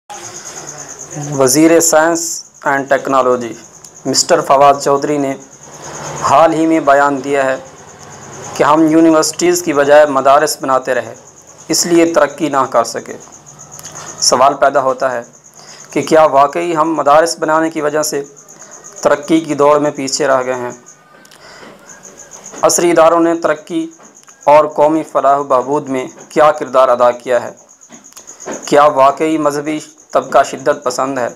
وزیر science and technology mister Fawad Chaudhry نے حال ہی میں بیان دیا ہے کہ ہم یونیورسٹیز کی بجائے مدارس بناتے رہے، اس لیے ترقی نہ کر سکے۔ سوال پیدا ہوتا ہے کہ کیا واقعی ہم مدارس بنانے کی وجہ سے ترقی کی دوڑ میں پیچھے رہ گئے ہیں؟ عصری اداروں نے ترقی اور قومی فلاح و بہبود میں کیا کردار ادا کیا ہے؟ کیا واقعی مذہبی طبقہ شدت پسند ہے؟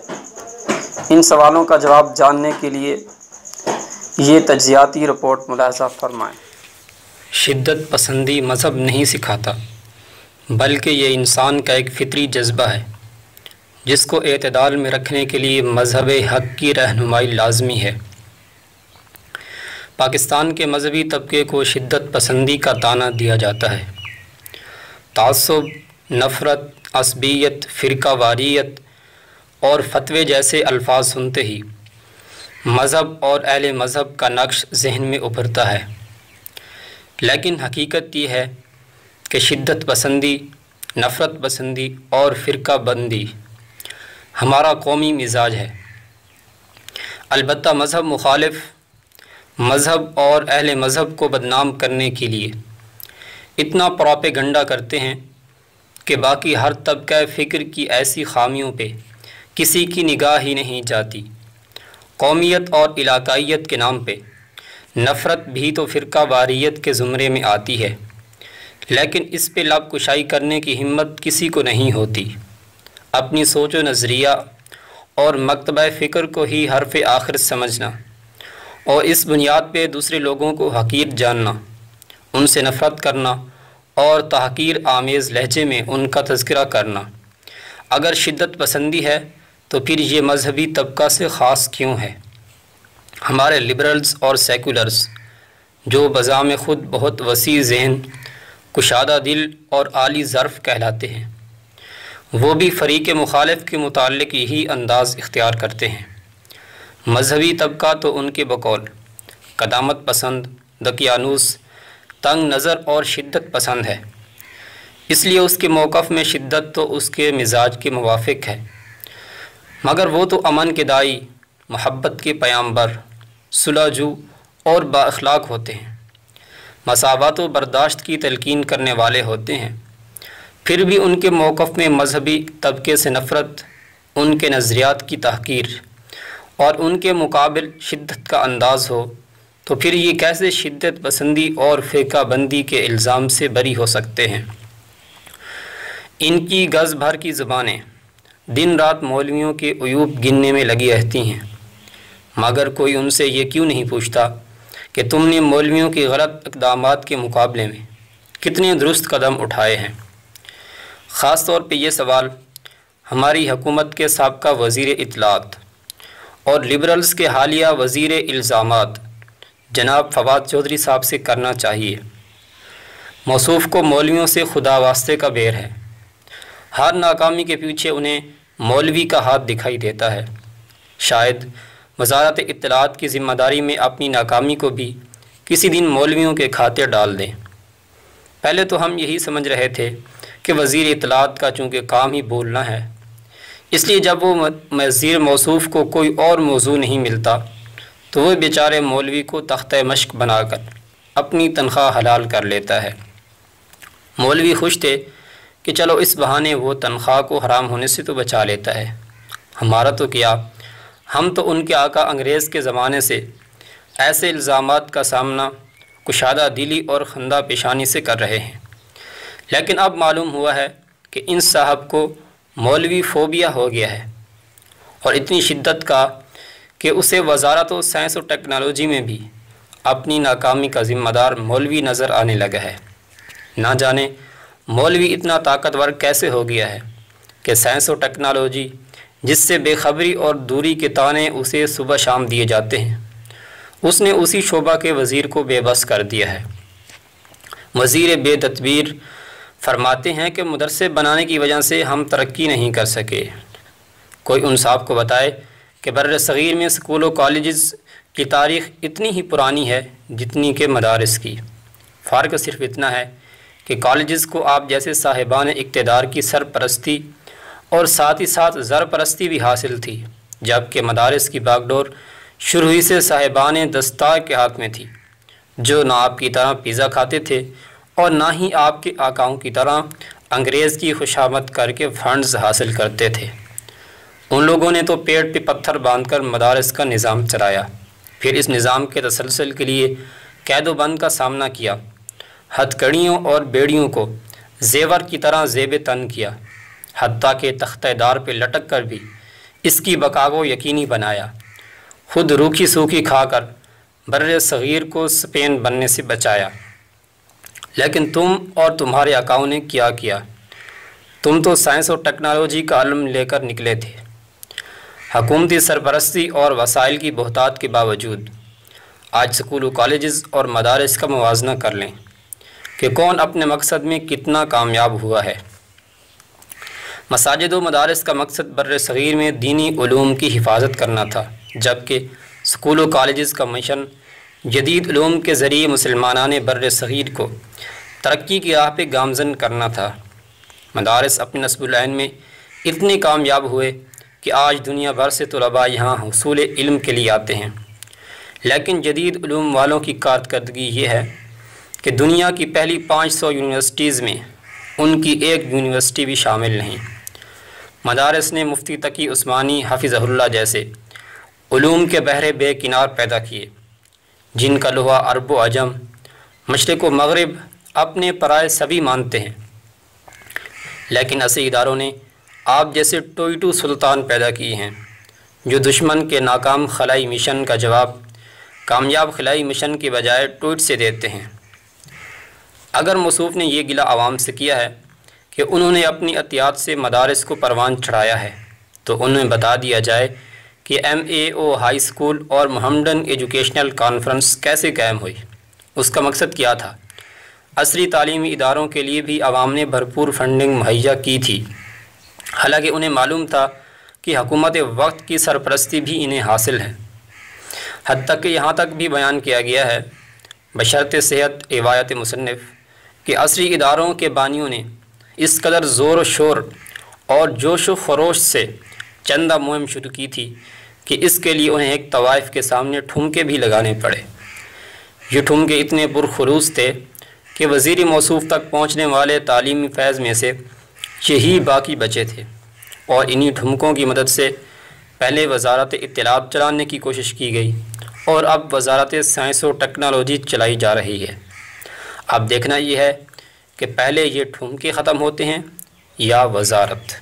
ان سوالوں کا جواب جاننے کے لیے یہ تجزیاتی رپورٹ ملاحظہ فرمائیں۔ شدت پسندی مذہب نہیں سکھاتا، بلکہ یہ انسان کا ایک فطری جذبہ ہے جس کو اعتدال میں رکھنے کے لیے مذہب حق کی رہنمائی لازمی ہے۔ پاکستان کے مذہبی طبقے کو شدت پسندی کا طعنہ دیا جاتا ہے۔ تعصب، نفرت، عصبیت، فرقہ واریت اور فتوے جیسے الفاظ سنتے ہی مذہب اور اہل مذہب کا نقش ذہن میں ابھرتا ہے، لیکن حقیقت یہ ہے کہ شدت پسندی، نفرت پسندی اور فرقہ بندی ہمارا قومی مزاج ہے۔ البتہ مذہب مخالف مذہب اور اہل مذہب کو بدنام کرنے کے لیے اتنا پروپیگنڈا کرتے ہیں کہ باقی ہر طبقہ فکر کی ایسی خامیوں پہ کسی کی نگاہ ہی نہیں جاتی۔ قومیت اور علاقائیت کے نام پہ نفرت بھی تو فرقہ واریت کے زمرے میں آتی ہے، لیکن اس پہ لب کشائی کرنے کی ہمت کسی کو نہیں ہوتی۔ اپنی سوچ و نظریہ اور مکتبہ فکر کو ہی حرف آخر سمجھنا اور اس بنیاد پہ دوسرے لوگوں کو حقیر جاننا، ان سے نفرت کرنا اور تحقیر آمیز لہجے میں ان کا تذکرہ کرنا، اگر شدت پسندی ہے تو پھر یہ مذہبی طبقہ سے خاص کیوں ہے؟ ہمارے لبرلز اور سیکولرز جو بذام خود بہت وسیع ذہن، کشادہ دل اور عالی ظرف کہلاتے ہیں، وہ بھی فریق مخالف کے متعلق یہی انداز اختیار کرتے ہیں۔ مذہبی طبقہ تو ان کے بقول قدامت پسند، دقیانوس، تنگ نظر اور شدت پسند ہے، اس لیے اس کے موقف میں شدت تو اس کے مزاج کے موافق ہے، مگر وہ تو امن کے دائی، محبت کے پیامبر، صلح جو اور با اخلاق ہوتے ہیں، مساوات و برداشت کی تلقین کرنے والے ہوتے ہیں۔ پھر بھی ان کے موقف میں مذہبی طبقے سے نفرت، ان کے نظریات کی تحقیر اور ان کے مقابل شدت کا انداز ہو تو پھر یہ کیسے شدت پسندی اور فرقہ بندی کے الزام سے بری ہو سکتے ہیں؟ ان کی گز بھر کی زبانیں دن رات مولویوں کے عیوب گننے میں لگی رہتی ہیں، مگر کوئی ان سے یہ کیوں نہیں پوچھتا کہ تم نے مولویوں کی غلط اقدامات کے مقابلے میں کتنے درست قدم اٹھائے ہیں؟ خاص طور پہ یہ سوال ہماری حکومت کے سابقہ وزیر اطلاعات اور لبرلز کے حالیہ وزیر الزامات جناب فواد چودھری صاحب سے کرنا چاہیے۔ موصوف کو مولویوں سے خدا واسطے کا بیر ہے، ہر ناکامی کے پیچھے انہیں مولوی کا ہاتھ دکھائی دیتا ہے۔ شاید وزارت اطلاعات کی ذمہ داری میں اپنی ناکامی کو بھی کسی دن مولویوں کے کھاتے ڈال دیں۔ پہلے تو ہم یہی سمجھ رہے تھے کہ وزیر اطلاعات کا چونکہ کام ہی بولنا ہے، اس لیے جب وہ وزیر موصوف کو کوئی اور موضوع نہیں ملتا تو وہ بیچارے مولوی کو تختہ مشق بنا کر اپنی تنخواہ حلال کر لیتا ہے۔ مولوی خوش تھے کہ چلو اس بہانے وہ تنخواہ کو حرام ہونے سے تو بچا لیتا ہے۔ ہمارا تو کیا، ہم تو ان کے آقا انگریز کے زمانے سے ایسے الزامات کا سامنا کشادہ دلی اور خندہ پیشانی سے کر رہے ہیں، لیکن اب معلوم ہوا ہے کہ ان صاحب کو مولوی فوبیا ہو گیا ہے، اور اتنی شدت کا کہ اسے وزارت و سائنس و ٹیکنالوجی میں بھی اپنی ناکامی کا ذمہ دار مولوی نظر آنے لگا ہے۔ نہ جانے مولوی اتنا طاقتور کیسے ہو گیا ہے کہ سائنس و ٹیکنالوجی جس سے بے خبری اور دوری کے طعنے اسے صبح شام دیے جاتے ہیں، اس نے اسی شعبہ کے وزیر کو بے بس کر دیا ہے۔ وزیر بے تدبیر فرماتے ہیں کہ مدرسے بنانے کی وجہ سے ہم ترقی نہیں کر سکے۔ کوئی ان صاحب کو بتائے کہ بر صغیر میں اسکول و کالجز کی تاریخ اتنی ہی پرانی ہے جتنی کہ مدارس کی۔ فرق صرف اتنا ہے کہ کالجز کو آپ جیسے صاحبان اقتدار کی سرپرستی اور ساتھ ہی ساتھ زر پرستی بھی حاصل تھی، جبکہ مدارس کی باغ ڈور شروع ہی سے صاحبان دستار کے ہاتھ میں تھی، جو نہ آپ کی طرح پیزا کھاتے تھے اور نہ ہی آپ کے آقاؤں کی طرح انگریز کی خوشامد کر کے فنڈز حاصل کرتے تھے۔ ان لوگوں نے تو پیٹ پہ پتھر باندھ کر مدارس کا نظام چلایا، پھر اس نظام کے تسلسل کے لیے قید و بند کا سامنا کیا، ہتھ کڑیوں اور بیڑیوں کو زیور کی طرح زیب تن کیا، حتیٰ کہ تختہ دار پہ لٹک کر بھی اس کی بقا کو یقینی بنایا، خود روکھی سوکھی کھا کر بر صغیر کو اسپین بننے سے بچایا۔ لیکن تم اور تمہارے آقاؤں نے کیا؟ تم تو سائنس اور ٹیکنالوجی کا علم لے کر نکلے تھے۔ حکومتی سرپرستی اور وسائل کی بہتات کے باوجود آج سکول و کالجز اور مدارس کا موازنہ کر لیں کہ کون اپنے مقصد میں کتنا کامیاب ہوا ہے۔ مساجد و مدارس کا مقصد بر صغیر میں دینی علوم کی حفاظت کرنا تھا، جبکہ سکول و کالجز کا مشن جدید علوم کے ذریعے مسلمانان بر صغیر کو ترقی کی راہ پہ گامزن کرنا تھا۔ مدارس اپنے نصب العین میں اتنے کامیاب ہوئے کہ آج دنیا بھر سے طلباء یہاں حصول علم کے لیے آتے ہیں، لیکن جدید علوم والوں کی کارکردگی یہ ہے کہ دنیا کی پہلی 500 یونیورسٹیز میں ان کی ایک یونیورسٹی بھی شامل نہیں۔ مدارس نے مفتی تقی عثمانی حفظہ اللہ جیسے علوم کے بحر بے کنار پیدا کیے، جن کا لوہا عرب و عجم، مشرق و مغرب اپنے پرائے سبھی مانتے ہیں، لیکن ایسے اداروں نے آپ جیسے ٹوئٹو سلطان پیدا کیے ہیں جو دشمن کے ناکام خلائی مشن کا جواب کامیاب خلائی مشن کے بجائے ٹوئٹ سے دیتے ہیں۔ اگر موصوف نے یہ گلہ عوام سے کیا ہے کہ انہوں نے اپنی عطیات سے مدارس کو پروان چڑھایا ہے، تو انہیں بتا دیا جائے کہ MAO ہائی اسکول اور محمدن ایجوکیشنل کانفرنس کیسے قائم ہوئی، اس کا مقصد کیا تھا۔ عصری تعلیمی اداروں کے لیے بھی عوام نے بھرپور فنڈنگ مہیا کی تھی، حالانکہ انہیں معلوم تھا کہ حکومت وقت کی سرپرستی بھی انہیں حاصل ہے۔ حتیٰ کہ یہاں تک بھی بیان کیا گیا ہے بشرط صحت روایت مصنف کہ عصری اداروں کے بانیوں نے اس قدر زور و شور اور جوش و خروش سے چندہ مہم شروع کی تھی کہ اس کے لیے انہیں ایک طوائف کے سامنے ٹھمکے بھی لگانے پڑے۔ یہ ٹھمکے اتنے پرخلوص تھے کہ وزیر موصوف تک پہنچنے والے تعلیمی فیض میں سے یہی باقی بچے تھے، اور انہی ٹھمکوں کی مدد سے پہلے وزارت اطلاعات چلانے کی کوشش کی گئی اور اب وزارت سائنس و ٹیکنالوجی چلائی جا رہی ہے۔ اب دیکھنا یہ ہے کہ پہلے یہ ٹھمکے ختم ہوتے ہیں یا وزارت۔